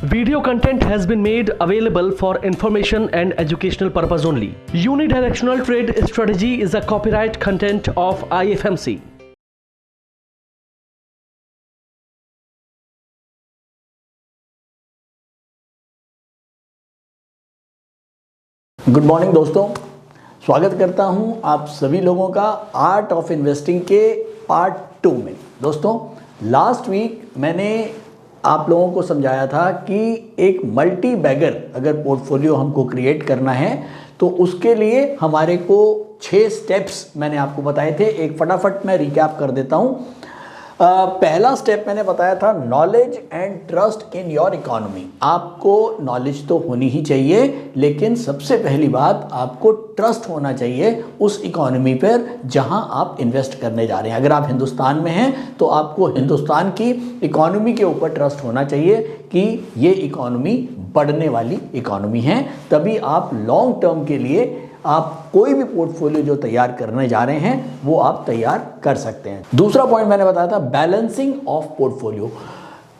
Video content has been made available for information and educational purpose only. Unidirectional trade strategy is a copyright content of IFMC. Good morning दोस्तों, स्वागत करता हूं आप सभी लोगों का आर्ट ऑफ इन्वेस्टिंग के पार्ट 2 में। दोस्तों, लास्ट वीक मैंने आप लोगों को समझाया था कि एक मल्टी बैगर अगर पोर्टफोलियो हमको क्रिएट करना है तो उसके लिए हमारे को 6 स्टेप्स मैंने आपको बताए थे। एक फटाफट मैं रिकैप कर देता हूं। पहला स्टेप मैंने बताया था knowledge and trust in your economy. आपको नॉलेज तो होनी ही चाहिए, लेकिन सबसे पहली बात आपको ट्रस्ट होना चाहिए उस इकोनॉमी पर जहां आप इन्वेस्ट करने जा रहे हैं। अगर आप हिंदुस्तान में हैं तो आपको हिंदुस्तान की इकोनॉमी के ऊपर ट्रस्ट होना चाहिए कि ये इकोनॉमी बढ़ने वाली इकोनॉमी है, तभी आप लॉन्ग टर्म के लिए आप कोई भी पोर्टफोलियो जो तैयार करने जा रहे हैं वो आप तैयार कर सकते हैं। दूसरा पॉइंट मैंने बताया था बैलेंसिंग ऑफ पोर्टफोलियो।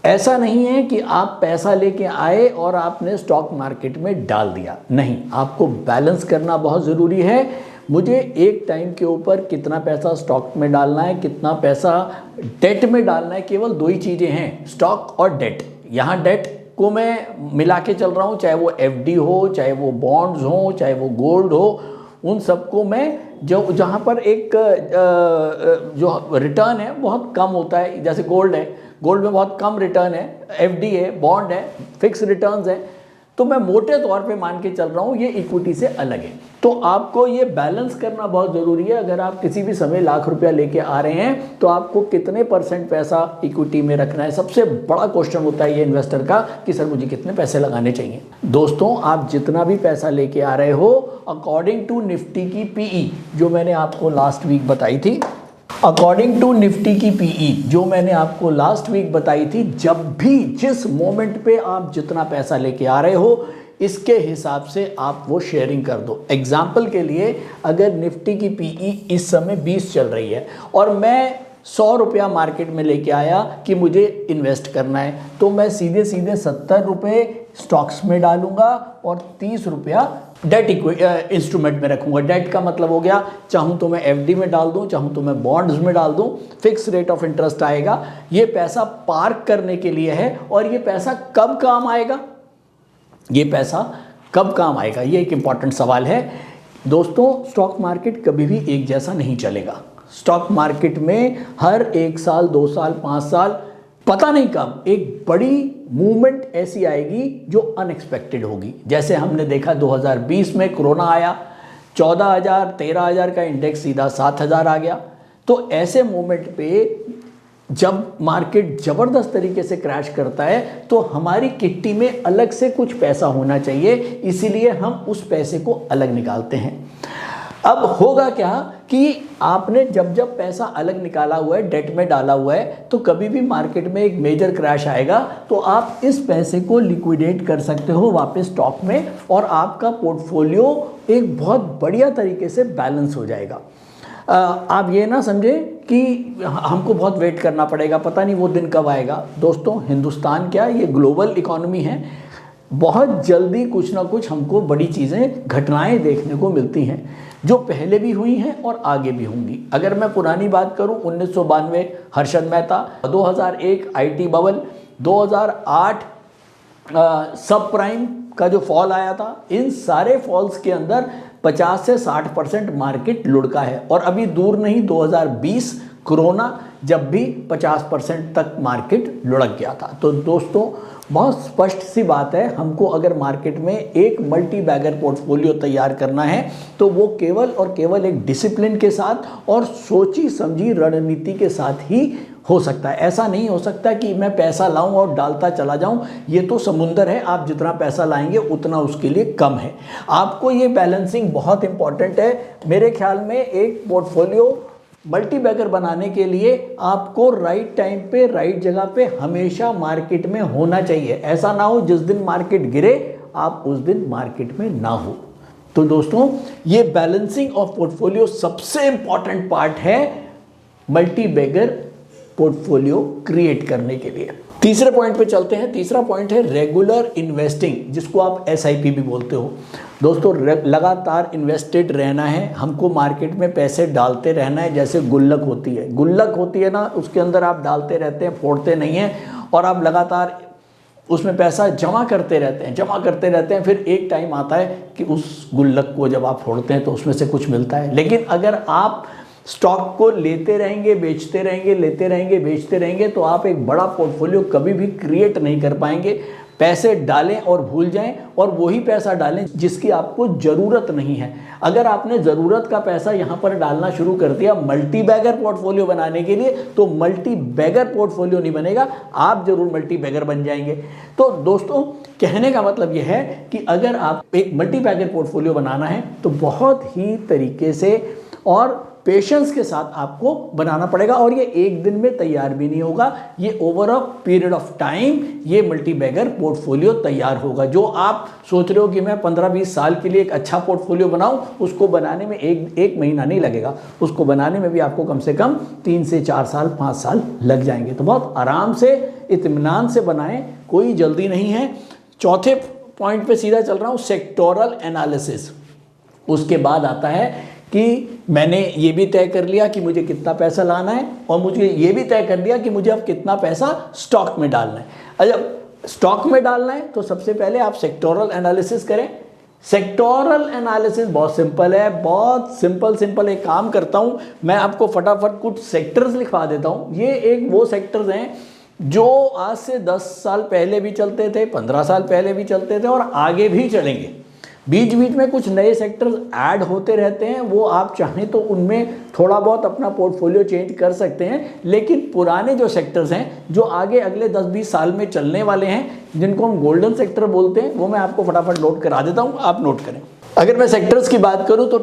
ऐसा नहीं है कि आप पैसा लेके आए और आपने स्टॉक मार्केट में डाल दिया, नहीं, आपको बैलेंस करना बहुत ज़रूरी है। मुझे एक टाइम के ऊपर कितना पैसा स्टॉक में डालना है, कितना पैसा डेट में डालना है, केवल 2 ही चीज़ें हैं, स्टॉक और डेट। यहाँ डेट को मैं मिला के चल रहा हूँ, चाहे वो एफडी हो, चाहे वो बॉन्ड्स हो, चाहे वो गोल्ड हो, उन सबको मैं जो जहाँ पर एक जो रिटर्न है बहुत कम होता है, जैसे गोल्ड है, गोल्ड में बहुत कम रिटर्न है, एफडी है, बॉन्ड है, फिक्स रिटर्न्स है, तो मैं मोटे तौर पे मान के चल रहा हूँ ये इक्विटी से अलग है। तो आपको ये बैलेंस करना बहुत ज़रूरी है। अगर आप किसी भी समय लाख रुपया लेके आ रहे हैं तो आपको कितने % पैसा इक्विटी में रखना है। सबसे बड़ा क्वेश्चन होता है ये इन्वेस्टर का कि सर मुझे कितने पैसे लगाने चाहिए। दोस्तों, आप जितना भी पैसा लेके आ रहे हो अकॉर्डिंग टू निफ्टी की पीई जो मैंने आपको लास्ट वीक बताई थी, अकॉर्डिंग टू निफ्टी की पीई जो मैंने आपको लास्ट वीक बताई थी, जब भी जिस मोमेंट पे आप जितना पैसा लेके आ रहे हो इसके हिसाब से आप वो शेयरिंग कर दो। एग्जाम्पल के लिए अगर निफ्टी की पीई इस समय 20 चल रही है और मैं 100 रुपया मार्केट में लेके आया कि मुझे इन्वेस्ट करना है, तो मैं सीधे सीधे 70 रुपये स्टॉक्स में डालूंगा और 30 रुपया डेट इंस्ट्रूमेंट में रखूंगा। डेट का मतलब हो गया, चाहूँ तो मैं एफडी में डाल दूँ, चाहूँ तो मैं बॉन्ड्स में डाल दूँ, फिक्स रेट ऑफ इंटरेस्ट आएगा। ये पैसा पार्क करने के लिए है और ये पैसा कब काम आएगा, ये पैसा कब काम आएगा, ये एक इम्पॉर्टेंट सवाल है। दोस्तों, स्टॉक मार्केट कभी भी एक जैसा नहीं चलेगा। स्टॉक मार्केट में हर 1 साल, 2 साल, 5 साल, पता नहीं कब एक बड़ी मूवमेंट ऐसी आएगी जो अनएक्सपेक्टेड होगी। जैसे हमने देखा 2020 में कोरोना आया, 14,000 13,000 का इंडेक्स सीधा 7,000 आ गया। तो ऐसे मोमेंट पे जब मार्केट ज़बरदस्त तरीके से क्रैश करता है तो हमारी किट्टी में अलग से कुछ पैसा होना चाहिए, इसीलिए हम उस पैसे को अलग निकालते हैं। अब होगा क्या कि आपने जब जब पैसा अलग निकाला हुआ है, डेट में डाला हुआ है, तो कभी भी मार्केट में एक मेजर क्रैश आएगा तो आप इस पैसे को लिक्विडेट कर सकते हो वापस स्टॉक में और आपका पोर्टफोलियो एक बहुत बढ़िया तरीके से बैलेंस हो जाएगा। आप ये ना समझें कि हमको बहुत वेट करना पड़ेगा, पता नहीं वो दिन कब आएगा। दोस्तों, हिंदुस्तान क्या, ये ग्लोबल इकोनॉमी है, बहुत जल्दी कुछ ना कुछ हमको बड़ी चीज़ें, घटनाएं देखने को मिलती हैं जो पहले भी हुई हैं और आगे भी होंगी। अगर मैं पुरानी बात करूं, 1992 हर्षद मेहता, 2001 आईटी बबल, 2008 सब प्राइम का जो फॉल आया था, इन सारे फॉल्स के अंदर 50 से 60% मार्केट लुढ़का है। और अभी दूर नहीं 2020 कोरोना, जब भी 50% तक मार्केट लुढ़क गया था। तो दोस्तों, बहुत स्पष्ट सी बात है, हमको अगर मार्केट में एक मल्टी बैगर पोर्टफोलियो तैयार करना है तो वो केवल और केवल एक डिसिप्लिन के साथ और सोची समझी रणनीति के साथ ही हो सकता है। ऐसा नहीं हो सकता कि मैं पैसा लाऊं और डालता चला जाऊं, ये तो समुंदर है, आप जितना पैसा लाएंगे उतना उसके लिए कम है। आपको ये बैलेंसिंग बहुत इंपॉर्टेंट है। मेरे ख्याल में एक पोर्टफोलियो मल्टी बैगर बनाने के लिए आपको राइट टाइम पे, राइट जगह पे हमेशा मार्केट में होना चाहिए। ऐसा ना हो जिस दिन मार्केट गिरे आप उस दिन मार्केट में ना हो। तो दोस्तों, ये बैलेंसिंग ऑफ पोर्टफोलियो सबसे इंपॉर्टेंट पार्ट है मल्टी बैगर पोर्टफोलियो क्रिएट करने के लिए। तीसरे पॉइंट पे चलते हैं। तीसरा पॉइंट है रेगुलर इन्वेस्टिंग, जिसको आप SIP भी बोलते हो। दोस्तों लगातार इन्वेस्टेड रहना है, हमको मार्केट में पैसे डालते रहना है। जैसे गुल्लक होती है ना, उसके अंदर आप डालते रहते हैं, फोड़ते नहीं हैं, और आप लगातार उसमें पैसा जमा करते रहते हैं। फिर एक टाइम आता है कि उस गुल्लक को जब आप फोड़ते हैं तो उसमें से कुछ मिलता है। लेकिन अगर आप स्टॉक को लेते रहेंगे, बेचते रहेंगे, तो आप एक बड़ा पोर्टफोलियो कभी भी क्रिएट नहीं कर पाएंगे। पैसे डालें और भूल जाएं, और वही पैसा डालें जिसकी आपको ज़रूरत नहीं है। अगर आपने ज़रूरत का पैसा यहाँ पर डालना शुरू कर दिया मल्टी बैगर पोर्टफोलियो बनाने के लिए, तो मल्टी बैगर पोर्टफोलियो नहीं बनेगा, आप जरूर मल्टी बैगर बन जाएंगे। तो दोस्तों, कहने का मतलब यह है कि अगर आप एक मल्टी बैगर पोर्टफोलियो बनाना है तो बहुत ही तरीके से और पेशेंस के साथ आपको बनाना पड़ेगा, और ये एक दिन में तैयार भी नहीं होगा। ये over a period of time ये मल्टी बैगर पोर्टफोलियो तैयार होगा। जो आप सोच रहे हो कि मैं 15-20 साल के लिए एक अच्छा पोर्टफोलियो बनाऊं, उसको बनाने में एक महीना नहीं लगेगा। उसको बनाने में भी आपको कम से कम 3 से 4 साल 5 साल लग जाएंगे। तो बहुत आराम से, इत्मीनान से बनाएं, कोई जल्दी नहीं है। चौथे पॉइंट पे सीधा चल रहा हूँ, सेक्टोरल एनालिसिस। उसके बाद आता है कि मैंने ये भी तय कर लिया कि मुझे कितना पैसा लाना है, और मुझे ये भी तय कर लिया कि मुझे अब कितना पैसा स्टॉक में डालना है। अच्छा, स्टॉक में डालना है तो सबसे पहले आप सेक्टोरल एनालिसिस करें। सेक्टोरल एनालिसिस बहुत सिंपल है, बहुत सिंपल एक काम करता हूँ, मैं आपको फटाफट कुछ सेक्टर्स लिखवा देता हूँ। ये एक वो सेक्टर्स हैं जो आज से 10 साल पहले भी चलते थे, 15 साल पहले भी चलते थे, और आगे भी चलेंगे। बीच बीच में कुछ नए सेक्टर्स ऐड होते रहते हैं, वो आप चाहें तो उनमें थोड़ा बहुत अपना पोर्टफोलियो चेंज कर सकते हैं। लेकिन पुराने जो सेक्टर्स हैं, जो आगे अगले 10-20 साल में चलने वाले हैं, जिनको हम गोल्डन सेक्टर बोलते हैं, वो मैं आपको फटाफट नोट करा देता हूँ, आप नोट करें। अगर मैं सेक्टर्स की बात करूँ तो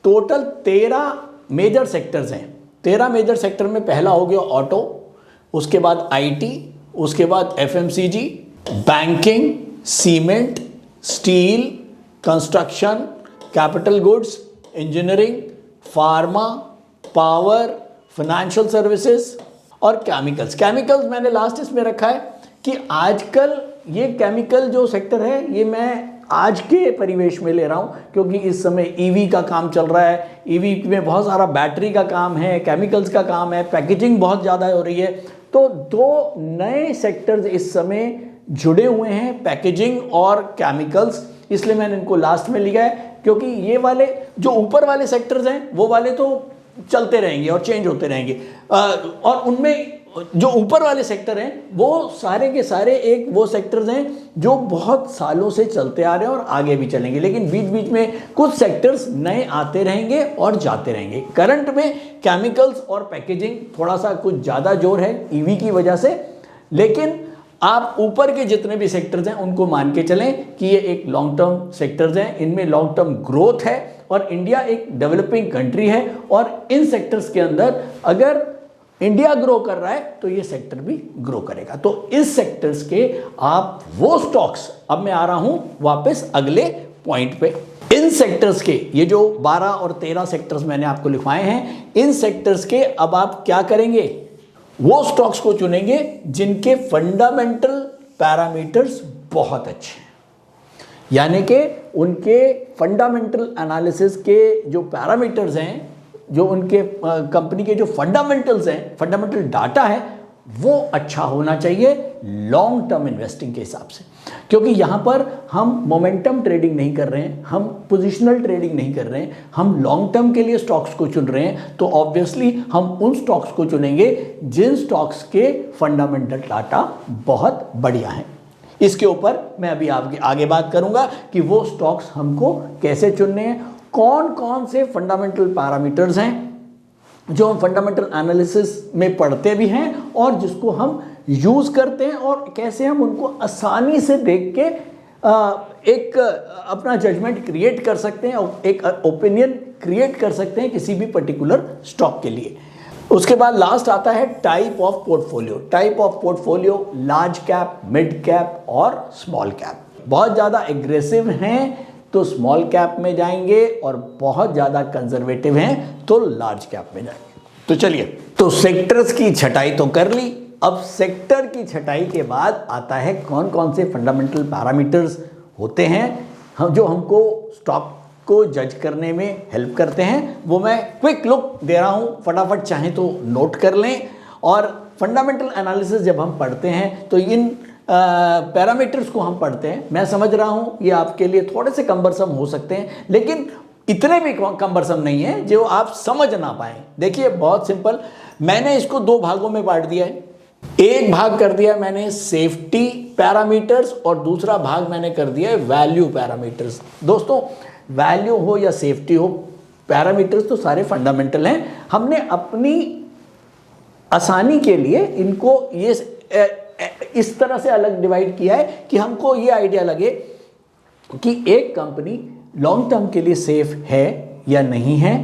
टोटल 13 मेजर सेक्टर्स हैं। 13 मेजर सेक्टर में पहला हो गया ऑटो, उसके बाद IT, उसके बाद FMCG, banking, cement, steel, construction, capital goods, engineering, pharma, power, financial services और केमिकल्स। केमिकल्स मैंने लास्ट इसमें रखा है कि आजकल ये केमिकल जो सेक्टर है, ये मैं आज के परिवेश में ले रहा हूँ, क्योंकि इस समय EV का काम चल रहा है। EV में बहुत सारा बैटरी का काम है, केमिकल्स का काम है, पैकेजिंग बहुत ज़्यादा हो रही है। तो 2 नए सेक्टर्स इस समय जुड़े हुए हैं, पैकेजिंग और केमिकल्स, इसलिए मैंने इनको लास्ट में लिया है। क्योंकि ये वाले जो ऊपर वाले सेक्टर्स हैं, वो वाले तो चलते रहेंगे और चेंज होते रहेंगे, और उनमें जो ऊपर वाले सेक्टर हैं वो सारे के सारे एक वो सेक्टर्स हैं जो बहुत सालों से चलते आ रहे हैं और आगे भी चलेंगे। लेकिन बीच बीच में कुछ सेक्टर्स नए आते रहेंगे और जाते रहेंगे। करंट में केमिकल्स और पैकेजिंग थोड़ा सा कुछ ज़्यादा जोर है EV की वजह से, लेकिन आप ऊपर के जितने भी सेक्टर्स हैं उनको मान के चलें कि ये एक लॉन्ग टर्म सेक्टर्स हैं, इनमें लॉन्ग टर्म ग्रोथ है, और इंडिया एक डेवलपिंग कंट्री है, और इन सेक्टर्स के अंदर अगर इंडिया ग्रो कर रहा है तो ये सेक्टर भी ग्रो करेगा। तो इस सेक्टर्स के आप वो स्टॉक्स, अब मैं आ रहा हूं वापस अगले पॉइंट पे, इन सेक्टर्स के ये जो 12 और 13 सेक्टर्स मैंने आपको लिखवाए हैं, इन सेक्टर्स के अब आप क्या करेंगे, वो स्टॉक्स को चुनेंगे जिनके फंडामेंटल पैरामीटर्स बहुत अच्छे हैं, यानी कि उनके फंडामेंटल एनालिसिस के जो पैरामीटर्स हैं, जो उनके कंपनी के जो फंडामेंटल्स हैं, फंडामेंटल डाटा है, वो अच्छा होना चाहिए लॉन्ग टर्म इन्वेस्टिंग के हिसाब से। क्योंकि यहाँ पर हम मोमेंटम ट्रेडिंग नहीं कर रहे हैं, हम पोजिशनल ट्रेडिंग नहीं कर रहे हैं, हम लॉन्ग टर्म के लिए स्टॉक्स को चुन रहे हैं। तो ऑब्वियसली हम उन स्टॉक्स को चुनेंगे जिन स्टॉक्स के फंडामेंटल डाटा बहुत बढ़िया हैं। इसके ऊपर मैं अभी आगे बात करूंगा कि वो स्टॉक्स हमको कैसे चुनने हैं, कौन कौन से फंडामेंटल पैरामीटर्स हैं जो हम फंडामेंटल एनालिसिस में पढ़ते भी हैं और जिसको हम यूज़ करते हैं, और कैसे हम उनको आसानी से देख के एक अपना जजमेंट क्रिएट कर सकते हैं और एक ओपिनियन क्रिएट कर सकते हैं किसी भी पर्टिकुलर स्टॉक के लिए। उसके बाद लास्ट आता है type of portfolio. Type of portfolio large cap, mid cap और स्मॉल कैप। बहुत ज़्यादा एग्रेसिव हैं तो स्मॉल कैप में जाएंगे, और बहुत ज़्यादा कंजर्वेटिव हैं तो लार्ज कैप में जाएंगे। तो चलिए, तो सेक्टर्स की छटाई तो कर ली, अब सेक्टर की छटाई के बाद आता है कौन कौन से फंडामेंटल पैरामीटर्स होते हैं जो हमको स्टॉक को जज करने में हेल्प करते हैं, वो मैं क्विक लुक दे रहा हूँ, फटाफट चाहें तो नोट कर लें। और फंडामेंटल एनालिसिस जब हम पढ़ते हैं तो इन पैरामीटर्स को हम पढ़ते हैं। मैं समझ रहा हूँ ये आपके लिए थोड़े से कम्बरसम हो सकते हैं, लेकिन इतने भी कम्बरसम नहीं है जो आप समझ ना पाएं। देखिए बहुत सिंपल, मैंने इसको दो भागों में बांट दिया है। एक भाग कर दिया मैंने सेफ्टी पैरामीटर्स और दूसरा भाग मैंने कर दिया है वैल्यू पैरामीटर्स। दोस्तों वैल्यू हो या सेफ्टी हो, पैरामीटर्स तो सारे फंडामेंटल हैं। हमने अपनी आसानी के लिए इनको ये इस तरह से अलग डिवाइड किया है कि हमको ये आइडिया लगे कि एक कंपनी लॉन्ग टर्म के लिए सेफ है या नहीं है,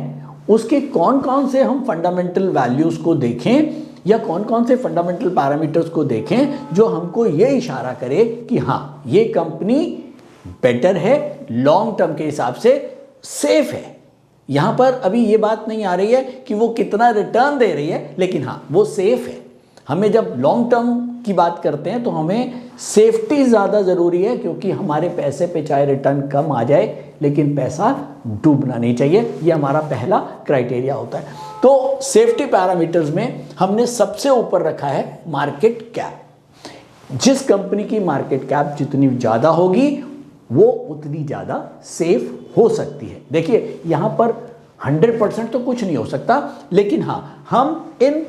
उसके कौन कौन से हम फंडामेंटल वैल्यूज़ को देखें या कौन कौन से फंडामेंटल पैरामीटर्स को देखें जो हमको ये इशारा करे कि हाँ ये कंपनी बेटर है, लॉन्ग टर्म के हिसाब से सेफ है। यहाँ पर अभी ये बात नहीं आ रही है कि वो कितना रिटर्न दे रही है, लेकिन हाँ वो सेफ है। हमें जब लॉन्ग टर्म की बात करते हैं तो हमें सेफ्टी ज़्यादा ज़रूरी है, क्योंकि हमारे पैसे पे चाहे रिटर्न कम आ जाए लेकिन पैसा डूबना नहीं चाहिए। ये हमारा पहला क्राइटेरिया होता है। तो सेफ्टी पैरामीटर्स में हमने सबसे ऊपर रखा है मार्केट कैप। जिस कंपनी की मार्केट कैप जितनी ज़्यादा होगी वो उतनी ज़्यादा सेफ हो सकती है। देखिए यहाँ पर 100% तो कुछ नहीं हो सकता, लेकिन हाँ हम इन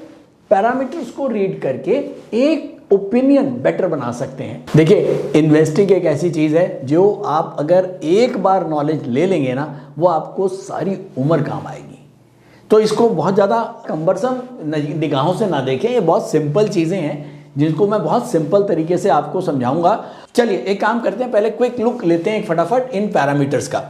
पैरामीटर्स को रीड करके एक ओपिनियन बेटर बना सकते हैं। देखिए इन्वेस्टिंग एक ऐसी चीज़ है जो आप अगर एक बार नॉलेज ले लेंगे ना, वो आपको सारी उम्र काम आएगी। तो इसको बहुत ज़्यादा कम्बरसम निगाहों से ना देखें, ये बहुत सिंपल चीज़ें हैं जिनको मैं बहुत सिंपल तरीके से आपको समझाऊंगा। चलिए एक काम करते हैं, पहले क्विक लुक लेते हैं एक फटाफट इन पैरामीटर्स का।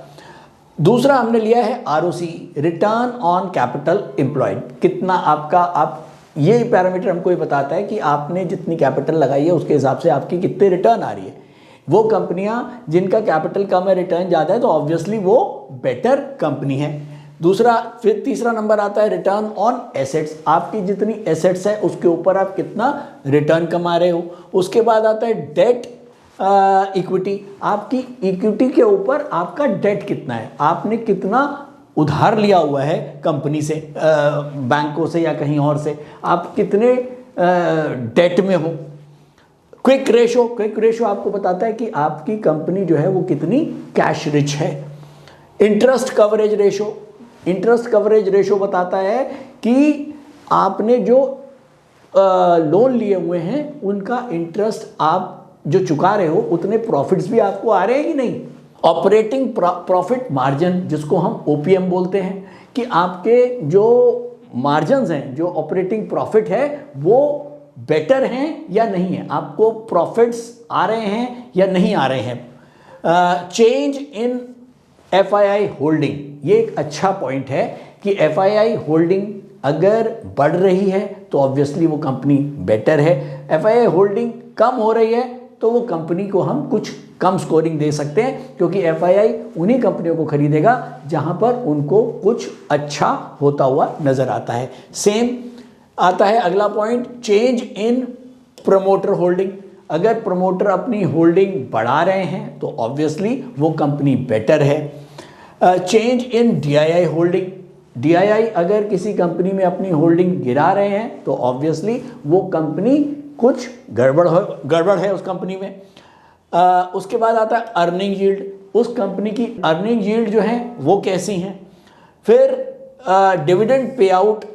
दूसरा हमने लिया है ROC, return on capital employed. कितना आपका, आप ये पैरामीटर हमको ये बताता है कि आपने जितनी कैपिटल लगाई है उसके हिसाब से आपकी कितने रिटर्न आ रही है। वो कंपनियां जिनका कैपिटल कम है, रिटर्न ज़्यादा है, तो ऑब्वियसली वो बेटर कंपनी है। दूसरा, फिर तीसरा नंबर आता है रिटर्न ऑन एसेट्स। आपकी जितनी एसेट्स है उसके ऊपर आप कितना रिटर्न कमा रहे हो। उसके बाद आता है डेट इक्विटी। आपकी इक्विटी के ऊपर आपका डेट कितना है, आपने कितना उधार लिया हुआ है कंपनी से, बैंकों से या कहीं और से, आप कितने डेट में हो। क्विक रेशो आपको बताता है कि आपकी कंपनी जो है वो कितनी कैश रिच है। इंटरेस्ट कवरेज रेशो बताता है कि आपने जो लोन लिए हुए हैं उनका इंटरेस्ट आप जो चुका रहे हो उतने प्रॉफिट्स भी आपको आ रहे हैं कि नहीं। ऑपरेटिंग प्रॉफिट मार्जिन, जिसको हम OPM बोलते हैं, कि आपके जो मार्जिन्स हैं, जो ऑपरेटिंग प्रॉफिट है वो बेटर हैं या नहीं है, आपको प्रॉफिट्स आ रहे हैं या नहीं आ रहे हैं। चेंज इन FII होल्डिंग, ये एक अच्छा पॉइंट है कि FII होल्डिंग अगर बढ़ रही है तो ऑब्वियसली वो कंपनी बेटर है। FII होल्डिंग कम हो रही है तो वो कंपनी को हम कुछ कम स्कोरिंग दे सकते हैं, क्योंकि FII उन्हीं कंपनियों को खरीदेगा जहां पर उनको कुछ अच्छा होता हुआ नजर आता है। सेम आता है अगला point, change in promoter holding. अगर प्रमोटर अपनी होल्डिंग बढ़ा रहे हैं तो ऑब्वियसली वो कंपनी बेटर है। Change in DII holding, DII अगर किसी कंपनी में अपनी होल्डिंग गिरा रहे हैं तो ऑब्वियसली वो कंपनी कुछ गड़बड़ है उस कंपनी में। उसके बाद आता है अर्निंग यील्ड, उस कंपनी की अर्निंग यील्ड जो है वो कैसी हैं। फिर डिविडेंड पे आउट,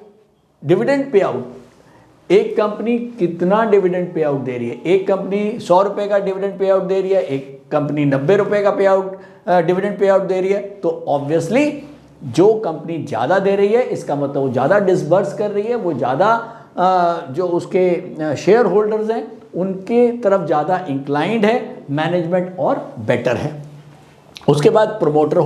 एक कंपनी कितना डिविडेंड पे आउट दे रही है। एक कंपनी 100 रुपये का डिविडेंड पे आउट दे रही है, एक कंपनी 90 रुपये का पे आउट डिविडेंड पे आउट दे रही है, तो ऑब्वियसली जो कंपनी ज़्यादा दे रही है इसका मतलब वो ज़्यादा डिसबर्स कर रही है, वो ज़्यादा जो उसके शेयर होल्डर्स हैं उनके तरफ ज़्यादा इंक्लाइंड है, मैनेजमेंट और बेटर है। उसके बाद प्रमोटर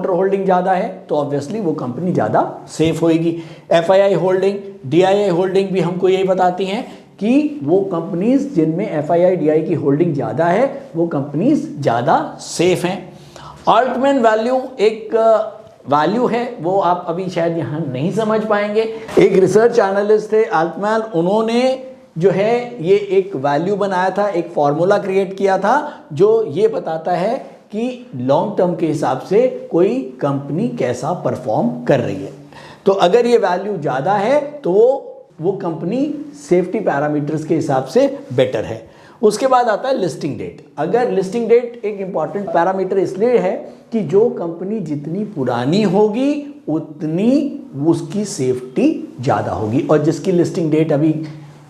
होल्डिंग ज़्यादा है तो ऑब्वियसली वो कंपनी ज़्यादा सेफ होएगी। FII होल्डिंग, DII होल्डिंग भी हमको यही बताती हैं कि वो कंपनीज जिनमें FII DII की होल्डिंग ज़्यादा है वो कंपनीज ज़्यादा सेफ हैं। अल्टमैन वैल्यू एक वैल्यू है, वो आप अभी शायद यहाँ नहीं समझ पाएंगे। एक रिसर्च एनालिस्ट थे अल्टमैन, उन्होंने जो है ये एक वैल्यू बनाया था, एक फॉर्मूला क्रिएट किया था जो ये बताता है कि लॉन्ग टर्म के हिसाब से कोई कंपनी कैसा परफॉर्म कर रही है। तो अगर ये वैल्यू ज़्यादा है तो वो कंपनी सेफ्टी पैरामीटर्स के हिसाब से बेटर है। उसके बाद आता है लिस्टिंग डेट। अगर लिस्टिंग डेट एक इंपॉर्टेंट पैरामीटर इसलिए है कि जो कंपनी जितनी पुरानी होगी उतनी उसकी सेफ्टी ज़्यादा होगी, और जिसकी लिस्टिंग डेट अभी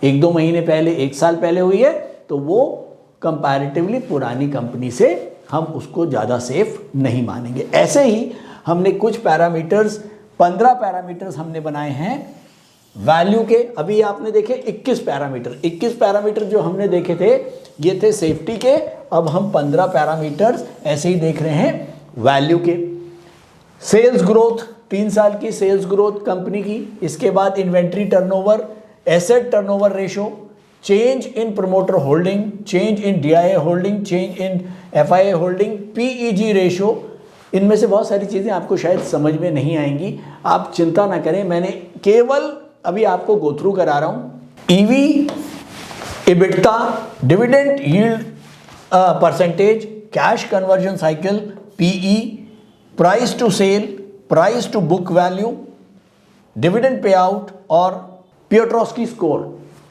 1-2 महीने पहले, 1 साल पहले हुई है, तो वो कंपैरेटिवली पुरानी कंपनी से हम उसको ज़्यादा सेफ नहीं मानेंगे। ऐसे ही हमने कुछ पैरामीटर्स, 15 पैरामीटर्स हमने बनाए हैं वैल्यू के। अभी आपने देखे 21 पैरामीटर जो हमने देखे थे ये थे सेफ्टी के। अब हम 15 पैरामीटर्स ऐसे ही देख रहे हैं वैल्यू के। सेल्स ग्रोथ, 3 साल की सेल्स ग्रोथ कंपनी की। इसके बाद inventory turnover, asset turnover ratio, change in promoter holding, change in DIA holding, change in FIA holding, PEG ratio. इनमें से बहुत सारी चीज़ें आपको शायद समझ में नहीं आएंगी, आप चिंता ना करें, मैंने केवल अभी आपको गो थ्रू करा रहा हूं। EV, EBITDA, dividend yield percentage, cash conversion cycle, PE, price to sell, price to book value, dividend pay out और पियोट्रॉस्की स्कोर।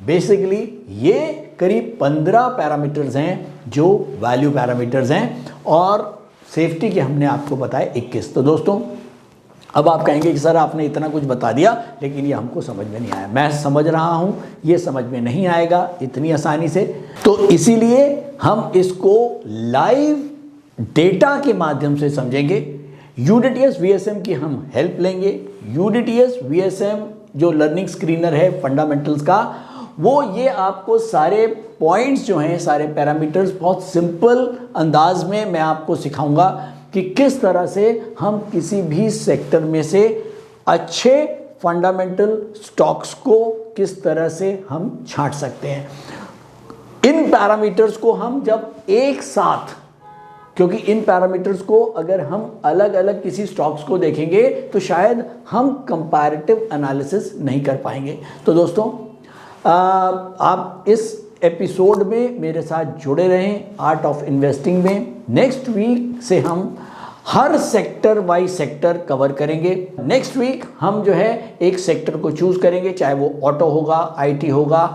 बेसिकली ये करीब 15 पैरामीटर्स हैं जो वैल्यू पैरामीटर्स हैं, और सेफ्टी के हमने आपको बताए 21। तो दोस्तों अब आप कहेंगे कि सर आपने इतना कुछ बता दिया लेकिन ये हमको समझ में नहीं आया। मैं समझ रहा हूँ ये समझ में नहीं आएगा इतनी आसानी से, तो इसीलिए हम इसको लाइव डेटा के माध्यम से समझेंगे। यूडीटीएस वीएसएम की हम हेल्प लेंगे। यूडीटीएस वीएसएम जो लर्निंग स्क्रीनर है फंडामेंटल्स का, वो ये आपको सारे पॉइंट्स जो हैं, सारे पैरामीटर्स बहुत सिंपल अंदाज में मैं आपको सिखाऊंगा कि किस तरह से हम किसी भी सेक्टर में से अच्छे फंडामेंटल स्टॉक्स को किस तरह से हम छांट सकते हैं। इन पैरामीटर्स को हम जब एक साथ, क्योंकि इन पैरामीटर्स को अगर हम अलग अलग किसी स्टॉक्स को देखेंगे तो शायद हम कंपैरेटिव एनालिसिस नहीं कर पाएंगे। तो दोस्तों आप इस एपिसोड में मेरे साथ जुड़े रहें आर्ट ऑफ इन्वेस्टिंग में। नेक्स्ट वीक से हम हर सेक्टर वाइज सेक्टर कवर करेंगे। नेक्स्ट वीक हम जो है एक सेक्टर को चूज करेंगे, चाहे वो ऑटो होगा, आईटी होगा,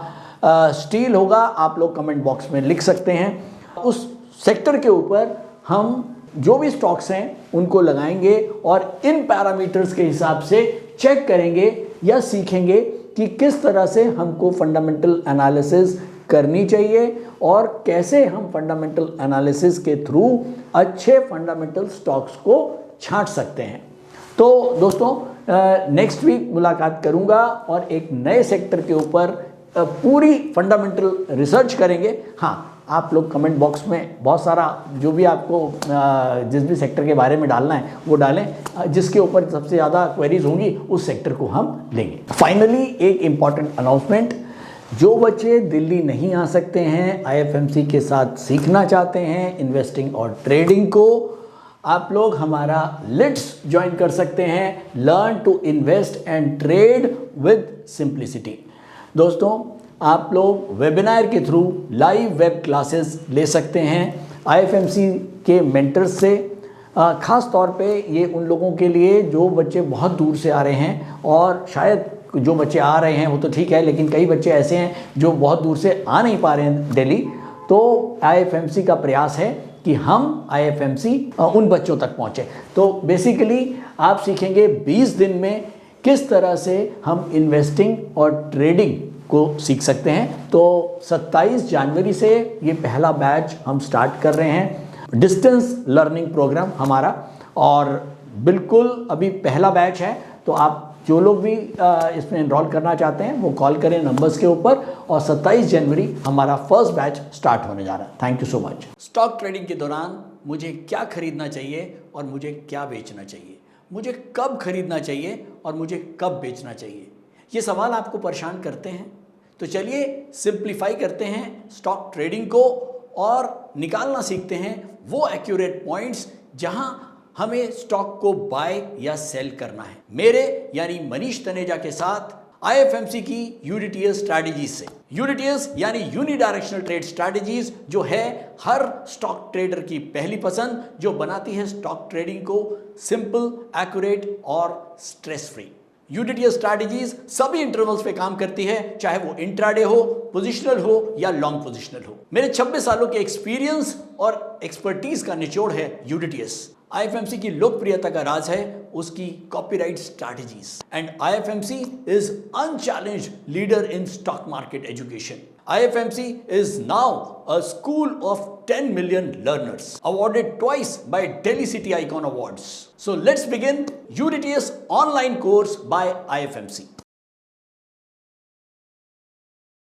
स्टील होगा, आप लोग कमेंट बॉक्स में लिख सकते हैं। उस सेक्टर के ऊपर हम जो भी स्टॉक्स हैं उनको लगाएंगे और इन पैरामीटर्स के हिसाब से चेक करेंगे या सीखेंगे कि किस तरह से हमको फंडामेंटल एनालिसिस करनी चाहिए और कैसे हम फंडामेंटल एनालिसिस के थ्रू अच्छे फंडामेंटल स्टॉक्स को छांट सकते हैं। तो दोस्तों नेक्स्ट वीक मुलाकात करूंगा और एक नए सेक्टर के ऊपर पूरी फंडामेंटल रिसर्च करेंगे। हाँ, आप लोग कमेंट बॉक्स में बहुत सारा जो भी आपको जिस भी सेक्टर के बारे में डालना है वो डालें, जिसके ऊपर सबसे ज़्यादा क्वेरीज होंगी उस सेक्टर को हम लेंगे। फाइनली एक इम्पॉर्टेंट अनाउंसमेंट, जो बच्चे दिल्ली नहीं आ सकते हैं, आईएफएमसी के साथ सीखना चाहते हैं इन्वेस्टिंग और ट्रेडिंग को, आप लोग हमारा लिट्स ज्वाइन कर सकते हैं, learn to invest and trade with simplicity. दोस्तों आप लोग वेबिनार के थ्रू लाइव वेब क्लासेस ले सकते हैं आईएफएमसी के मेंटर्स से। ख़ास तौर पे ये उन लोगों के लिए जो बच्चे बहुत दूर से आ रहे हैं, और शायद जो बच्चे आ रहे हैं वो तो ठीक है, लेकिन कई बच्चे ऐसे हैं जो बहुत दूर से आ नहीं पा रहे हैं दिल्ली। तो आईएफएमसी का प्रयास है कि हम आईएफएमसी उन बच्चों तक पहुँचे। तो बेसिकली आप सीखेंगे 20 दिन में किस तरह से हम इन्वेस्टिंग और ट्रेडिंग को सीख सकते हैं। तो 27 जनवरी से ये पहला बैच हम स्टार्ट कर रहे हैं, डिस्टेंस लर्निंग प्रोग्राम हमारा, और बिल्कुल अभी पहला बैच है। तो आप जो लोग भी इसमें एनरोल करना चाहते हैं वो कॉल करें नंबर्स के ऊपर, और 27 जनवरी हमारा फर्स्ट बैच स्टार्ट होने जा रहा है। Thank you so much. Stock trading के दौरान मुझे क्या खरीदना चाहिए और मुझे क्या बेचना चाहिए, मुझे कब खरीदना चाहिए और मुझे कब बेचना चाहिए, ये सवाल आपको परेशान करते हैं। तो चलिए सिंप्लीफाई करते हैं स्टॉक ट्रेडिंग को और निकालना सीखते हैं वो एक्यूरेट पॉइंट्स जहां हमें स्टॉक को बाय या सेल करना है। मेरे यानी मनीष तनेजा के साथ IFMC की यूडीटीएस स्ट्रैटेजी से। यूडीटीएस यानी यूनिडायरेक्शनल ट्रेड स्ट्रैटेजीज, जो है हर स्टॉक ट्रेडर की पहली पसंद, जो बनाती है स्टॉक ट्रेडिंग को सिंपल, एक्यूरेट और स्ट्रेस फ्री। यूडीटीएस स्ट्रैटेजीज सभी इंटरवल्स पे काम करती है, चाहे वो इंट्राडे हो, पोजिशनल हो या लॉन्ग पोजिशनल हो। मेरे 26 सालों के एक्सपीरियंस और एक्सपर्टीज का निचोड़ है यूडीटीएस। IFMC की लोकप्रियता का राज है उसकी copyright strategies, and IFMC is unchallenged leader in stock market education. IFMC is now a school of 10 million learners, awarded twice by Delhi City Icon Awards. So let's begin UDTS online course by IFMC.